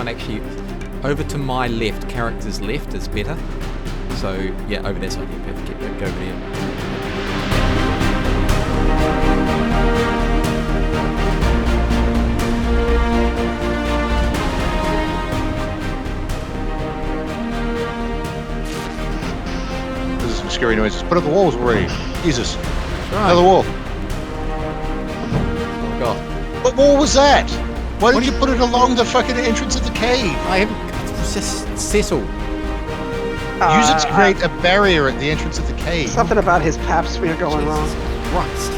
one actually, over to my left, character's left is better. So, yeah, over that side, yeah, perfect. Go over there. There's some scary noises. Put up the walls already. Jesus. Right. Another wall. Oh my god. What wall was that? Why did you put it along the fucking entrance of the cave? I haven't. Just settle. Use it to create a barrier at the entrance of the cave. Something about his pap smear going wrong. Christ.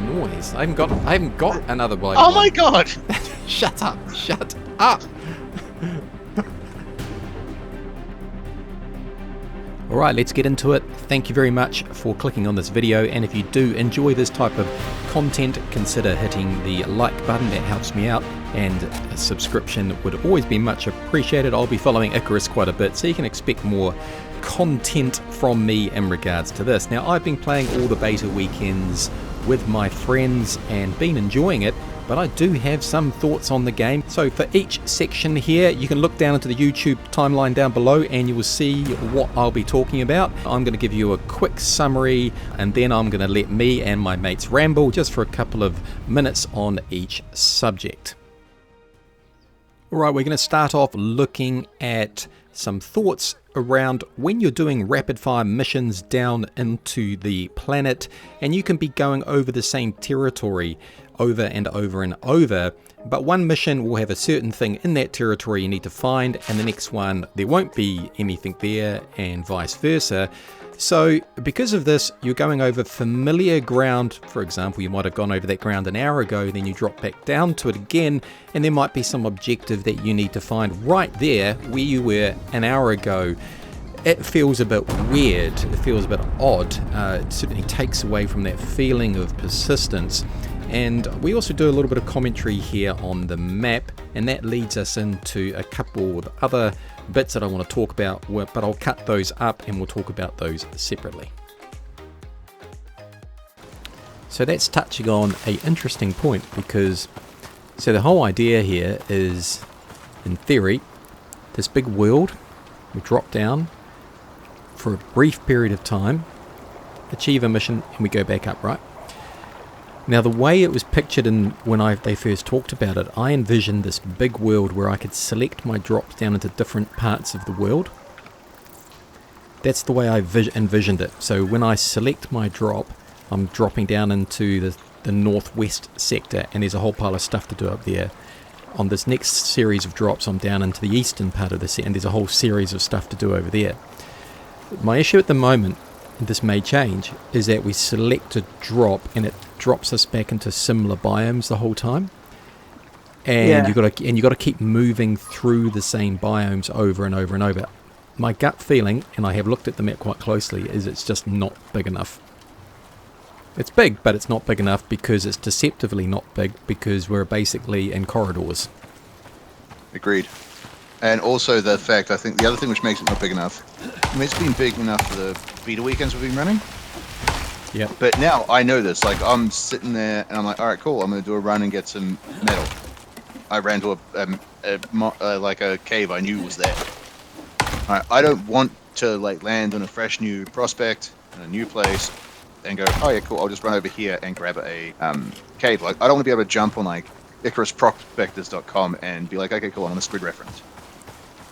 Noise. I haven't got another one. Oh my god! Shut up. Shut up. Alright, let's get into it. Thank you very much for clicking on this video, and if you do enjoy this type of content, consider hitting the like button. That helps me out, and a subscription would always be much appreciated. I'll be following Icarus quite a bit, so you can expect more content from me in regards to this. Now, I've been playing all the beta weekends with my friends and been enjoying it, but I do have some thoughts on the game. So for each section here, you can look down into the YouTube timeline down below and you will see what I'll be talking about. I'm going to give you a quick summary, and then I'm going to let me and my mates ramble just for a couple of minutes on each subject. Alright, we're going to start off looking at some thoughts around when you're doing rapid fire missions down into the planet, and you can be going over the same territory over and over and over, but one mission will have a certain thing in that territory you need to find, and the next one there won't be anything there, and vice versa. So because of this, you're going over familiar ground. For example, you might have gone over that ground an hour ago, then you drop back down to it again, and there might be some objective that you need to find right there where you were an hour ago. It feels a bit weird, it feels a bit odd. It certainly takes away from that feeling of persistence. And we also do a little bit of commentary here on the map, and that leads us into a couple of other bits that I want to talk about, but I'll cut those up and we'll talk about those separately. So that's touching on an interesting point, because so the whole idea here is, in theory, this big world, we drop down for a brief period of time, achieve a mission, and we go back up, right? Now, the way it was pictured in when they first talked about it, I envisioned this big world where I could select my drops down into different parts of the world. That's the way I envisioned it. So when I select my drop, I'm dropping down into the northwest sector, and there's a whole pile of stuff to do up there. On this next series of drops, I'm down into the eastern part of the set, and there's a whole series of stuff to do over there. My issue at the moment, this may change, is that we select a drop and it drops us back into similar biomes the whole time, and you got to keep moving through the same biomes over and over and over. My gut feeling, and I have looked at the map quite closely, is it's just not big enough. It's big, but it's not big enough because it's deceptively not big, because we're basically in corridors. Agreed. And also the fact, I think the other thing which makes it not big enough, I mean, it's been big enough for the beta weekends we've been running. Yeah. But now I know this. Like, I'm sitting there and I'm like, all right, cool. I'm going to do a run and get some metal. I ran to a cave I knew was there. All right, I don't want to like land on a fresh new prospect in a new place and go, oh yeah, cool. I'll just run over here and grab a cave. Like, I don't want to be able to jump on like IcarusProspectors.com and be like, okay, cool, I'm on a squid reference.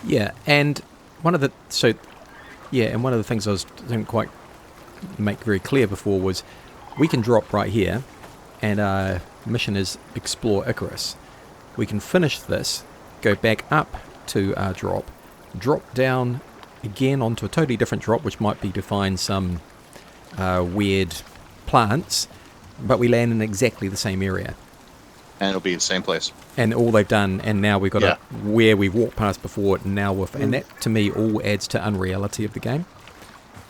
Yeah, and one of the things I didn't quite make very clear before was we can drop right here, and our mission is explore Icarus. We can finish this, go back up to our drop down again onto a totally different drop, which might be to find some weird plants, but we land in exactly the same area. And it'll be the same place. And all they've done, and now we've got where we've walked past before, now and that to me all adds to unreality of the game.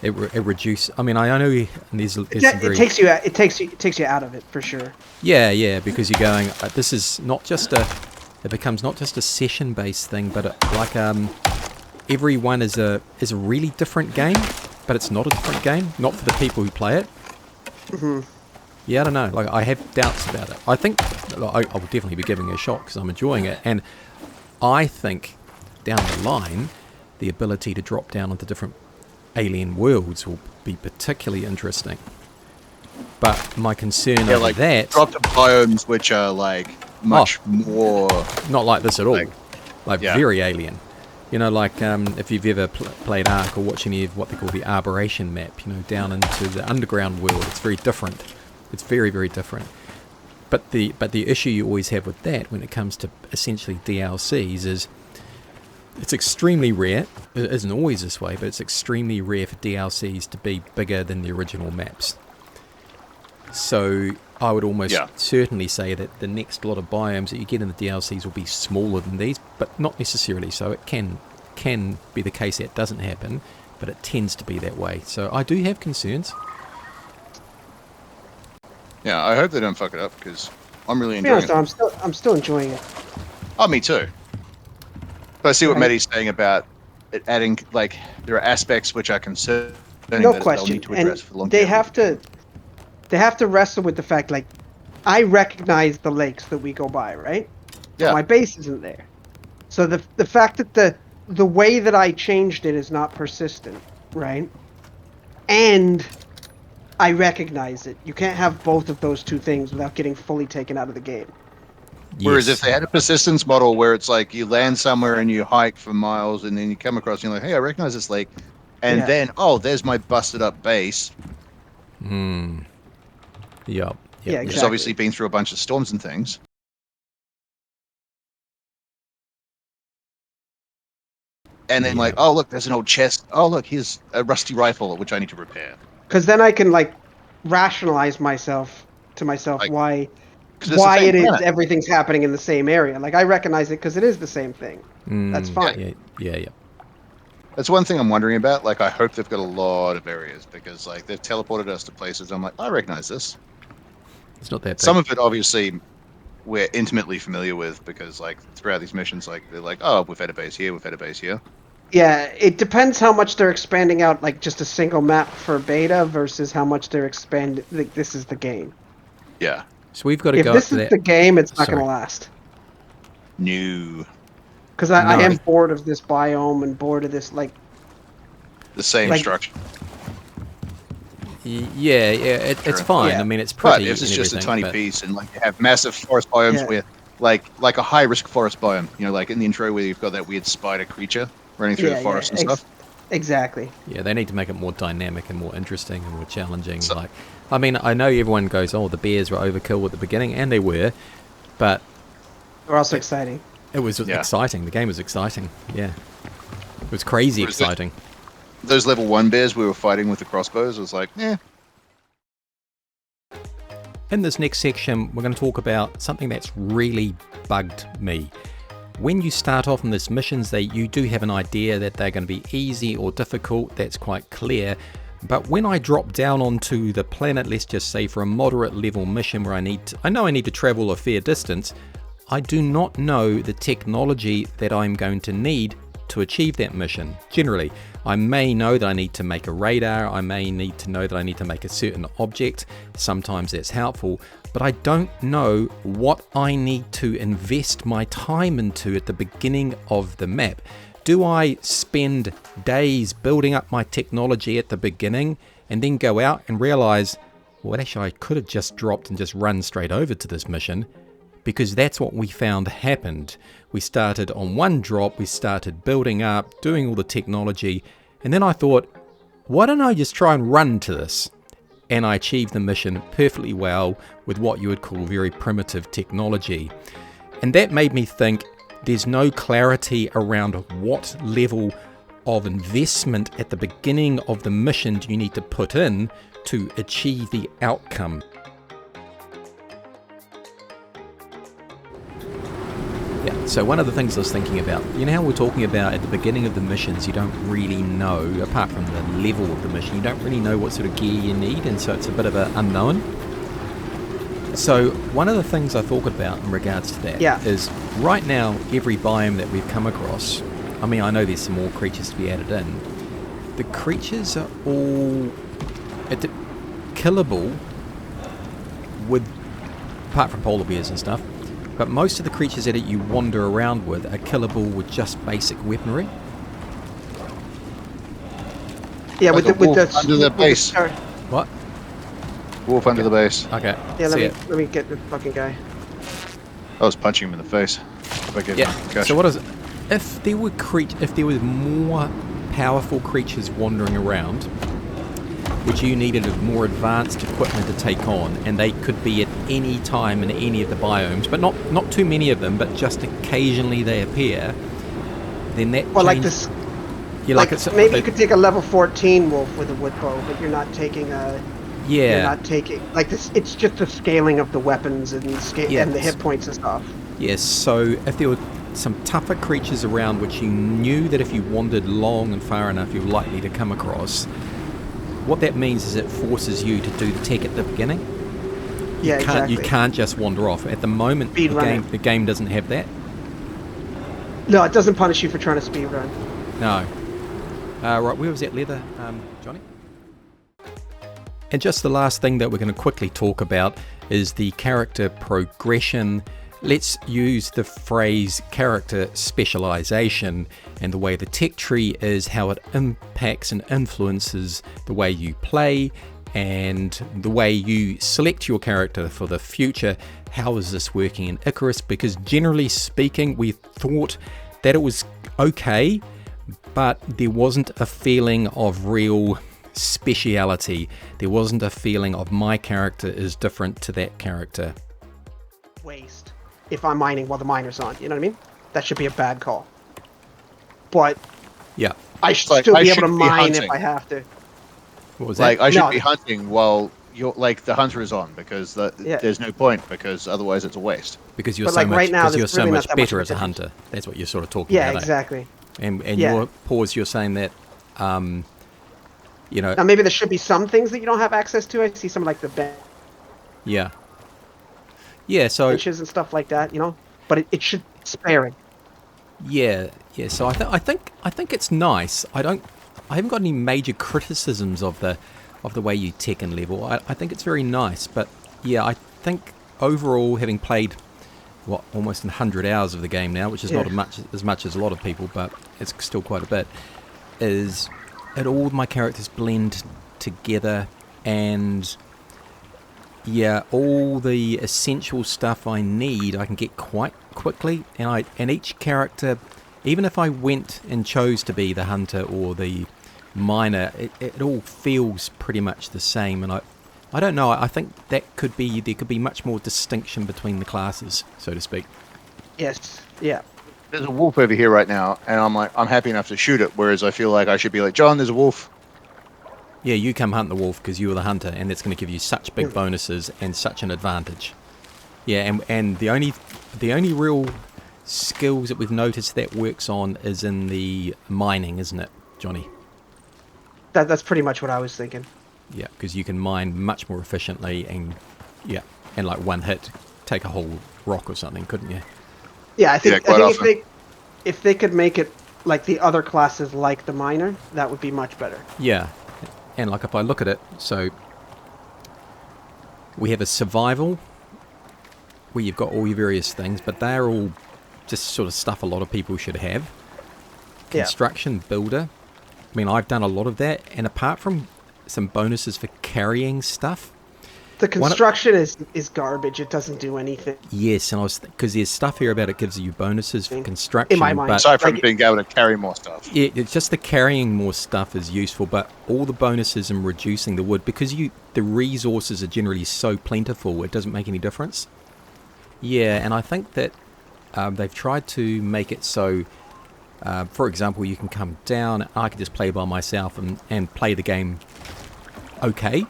It reduces. I mean, I know there's it takes you out of it for sure. Yeah, because you're going. This is not just it becomes not just a session based thing, but every one is a really different game, but it's not a different game. Not for the people who play it. Mm-hmm. Yeah, I don't know. Like, I have doubts about it. I think I will definitely be giving it a shot because I'm enjoying it, and I think down the line, the ability to drop down onto different alien worlds will be particularly interesting. But my concern over like that... drop to biomes which are like much more... Not like this at all. Like yeah. very alien. You know, like if you've ever played Ark or watched any of what they call the Arboration map, you know, down into the underground world, it's very different. It's very, very different. But the issue you always have with that when it comes to essentially DLCs is it's extremely rare. It isn't always this way, but it's extremely rare for DLCs to be bigger than the original maps. So I would almost certainly say that the next lot of biomes that you get in the DLCs will be smaller than these, but not necessarily. So it can be the case that doesn't happen, but it tends to be that way. So I do have concerns. Yeah, I hope they don't fuck it up because I'm really To be enjoying honest, it. I'm still enjoying it. Oh, me too. But I see what Matty's saying about it adding, like, there are aspects which are concerning No that question. they'll need to address for And longevity. they have to wrestle with the fact, like, I recognize the lakes that we go by, right? Yeah. My base isn't there. So the fact that the way that I changed it is not persistent, right? And I recognize it. You can't have both of those two things without getting fully taken out of the game. Whereas if they had a persistence model where it's like you land somewhere and you hike for miles and then you come across and you're like, hey, I recognize this lake. And then, oh, there's my busted up base. Yep. Yeah, Which exactly. has obviously been through a bunch of storms and things. And then like, oh, look, there's an old chest. Oh, look, here's a rusty rifle, which I need to repair. Because then I can, like, rationalize to myself Like, why it's the same it is planet. everything's happening in the same area. Like, I recognize it because it is the same thing. That's fine. Yeah. That's one thing I'm wondering about. Like, I hope they've got a lot of areas because, like, they've teleported us to places. I'm like, I recognize this. It's not that big. Some of it, obviously, we're intimately familiar with because, like, throughout these missions, like, they're like, oh, we've had a base here, we've had a base here. Yeah, it depends how much they're expanding out, like, just a single map for beta versus how much they're expanding. Like, this is the game. Yeah. So we've got to If go this up to is that. the game, it's not Sorry. going to last. New. Because I No. am bored of this biome and bored of this, like... The same Like- structure. Yeah, it's Sure. fine. Yeah. I mean, it's But pretty. if it's and just a everything, tiny but- piece and, like, you have massive forest biomes where, like a high-risk forest biome, you know, like in the intro where you've got that weird spider creature running through the forest and stuff. Exactly. Yeah, they need to make it more dynamic and more interesting and more challenging. Like, I mean, I know everyone goes, "Oh, the bears were overkill at the beginning," and they were, but They're also exciting. it was exciting. The game was exciting. Yeah, it was crazy Whereas exciting. Those level 1 bears we were fighting with the crossbows, it was like, In this next section, we're going to talk about something that's really bugged me. When you start off in these missions, you do have an idea that they're going to be easy or difficult. That's quite clear. But when I drop down onto the planet, let's just say for a moderate level mission where I know I need to travel a fair distance, I do not know the technology that I'm going to need to achieve that mission. Generally, I may know that I need to make a radar, I may need to know that I need to make a certain object, sometimes that's helpful, but I don't know what I need to invest my time into at the beginning of the map. Do I spend days building up my technology at the beginning and then go out and realize, well, actually I could have just dropped and just run straight over to this mission? Because that's what we found happened. We started on one drop, we started building up, doing all the technology, and then I thought, why don't I just try and run to this? And I achieved the mission perfectly well with what you would call very primitive technology. And that made me think there's no clarity around what level of investment at the beginning of the mission do you need to put in to achieve the outcome. Yeah, so one of the things I was thinking about, you know how we're talking about at the beginning of the missions, you don't really know, apart from the level of the mission, you don't really know what sort of gear you need, and so it's a bit of an unknown. So one of the things I thought about in regards to that is right now, every biome that we've come across, I mean, I know there's some more creatures to be added in, the creatures are all killable with, apart from polar bears and stuff, but most of the creatures that you wander around with are killable with just basic weaponry. Yeah, Like with a wolf the under the base. What? Wolf under the base. Okay. Yeah, see let me get the fucking guy. I was punching him in the face. If I get Yeah. concussion. So what is it? If there were more powerful creatures wandering around, which you needed more advanced equipment to take on, and they could be at any time in any of the biomes, but not too many of them, but just occasionally they appear, then that Like this. Yeah, Like maybe you could take a level 14 wolf with a wood bow, but you're not taking a. Yeah. You're not taking like this. It's just the scaling of the weapons and and the hit points and stuff. Yes. So if there were some tougher creatures around, which you knew that if you wandered long and far enough, you're likely to come across. What that means is it forces you to do the tech at the beginning. Exactly. You can't just wander off. At the moment, the game doesn't have that. No, it doesn't punish you for trying to speed run. No. Right, where was that leather, Johnny? And just the last thing that we're going to quickly talk about is the character progression. Let's use the phrase character specialization, and the way the tech tree is, how it impacts and influences the way you play and the way you select your character for the future. How is this working in Icarus? Because generally speaking, we thought that it was okay, but there wasn't a feeling of real speciality. There wasn't a feeling of my character is different to that character. Waste. If I'm mining while the miner's on, you know what I mean? That should be a bad call. But yeah, I should still be able to mine if I have to. What was that? I should be hunting while the hunter is on, because there's no point, because otherwise it's a waste. Because you're so much better as a hunter. That's what you're sort of talking about. Yeah, exactly. And your pause, you're saying that, Now maybe there should be some things that you don't have access to. I see some like the bench. Yeah. Yeah, so benches and stuff like that, but it should be sparing. Yeah. So I think it's nice. I haven't got any major criticisms of the way you tech and level. I think it's very nice, but yeah, I think overall, having played almost 100 hours of the game now, which is not as much as a lot of people, but it's still quite a bit, is that all my characters blend together, and yeah, all the essential stuff I need I can get quite quickly, and each character, even if I went and chose to be the hunter or the miner, it all feels pretty much the same, and I don't know, I think there could be much more distinction between the classes, so to speak. Yes, yeah. There's a wolf over here right now, and I'm happy enough to shoot it, whereas I feel like I should be like, John, there's a wolf. Yeah, you come hunt the wolf because you were the hunter, and that's going to give you such big bonuses and such an advantage. Yeah, and the only real skills that we've noticed that works on is in the mining, isn't it, Johnny? That's pretty much what I was thinking. Yeah, because you can mine much more efficiently, and like one hit, take a whole rock or something, couldn't you? Yeah, I think if they could make it like the other classes, like the miner, that would be much better. Yeah, and like if I look at it, so we have a survival where you've got all your various things, but they're all just sort of stuff a lot of people should have. Construction, builder. I mean, I've done a lot of that, and apart from some bonuses for carrying stuff, the construction is garbage. It doesn't do anything. Yes, and because there's stuff here about it gives you bonuses for construction. In my mind, but aside from being able to carry more stuff. Yeah, it's just the carrying more stuff is useful, but all the bonuses in reducing the wood, because the resources are generally so plentiful, it doesn't make any difference. Yeah, and I think that they've tried to make it so, for example, you can come down, I can just play by myself and play the game okay.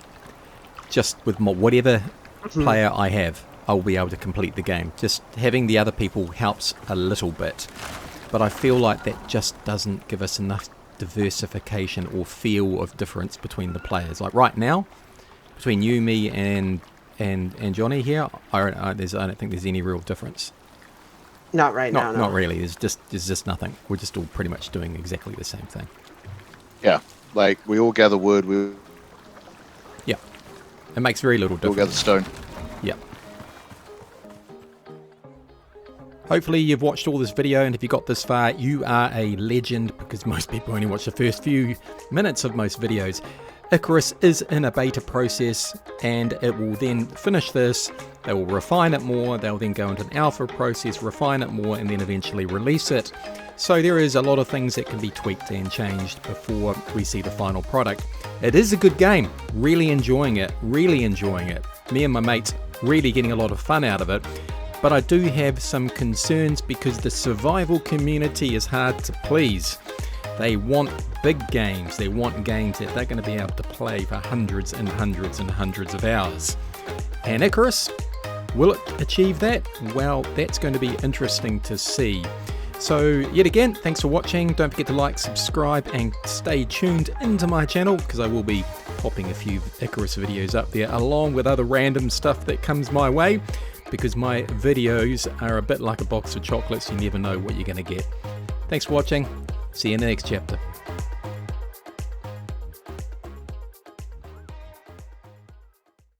Just with whatever player I have, I'll be able to complete the game. Just having the other people helps a little bit. But I feel like that just doesn't give us enough diversification or feel of difference between the players. Like right now, between you, me, and Johnny here, I don't think there's any real difference. Not right now. No. Not really. There's just nothing. We're just all pretty much doing exactly the same thing. Yeah, like we all gather wood. Yeah, it makes very little difference. We all gather stone. Yeah. Hopefully you've watched all this video, and if you got this far, you are a legend, because most people only watch the first few minutes of most videos. Icarus is in a beta process, and it will then finish this. They will refine it more, they'll then go into an alpha process, refine it more, and then eventually release it. So there is a lot of things that can be tweaked and changed before we see the final product. It is a good game, really enjoying it, Me and my mates really getting a lot of fun out of it. But I do have some concerns because the survival community is hard to please. They want big games, they want games that they're going to be able to play for hundreds and hundreds and hundreds of hours. And Icarus, will it achieve that? Well, that's going to be interesting to see. So yet again, thanks for watching. Don't forget to like, subscribe, and stay tuned into my channel, because I will be popping a few Icarus videos up there along with other random stuff that comes my way, because my videos are a bit like a box of chocolates. You never know what you're going to get. Thanks for watching. See you in the next chapter.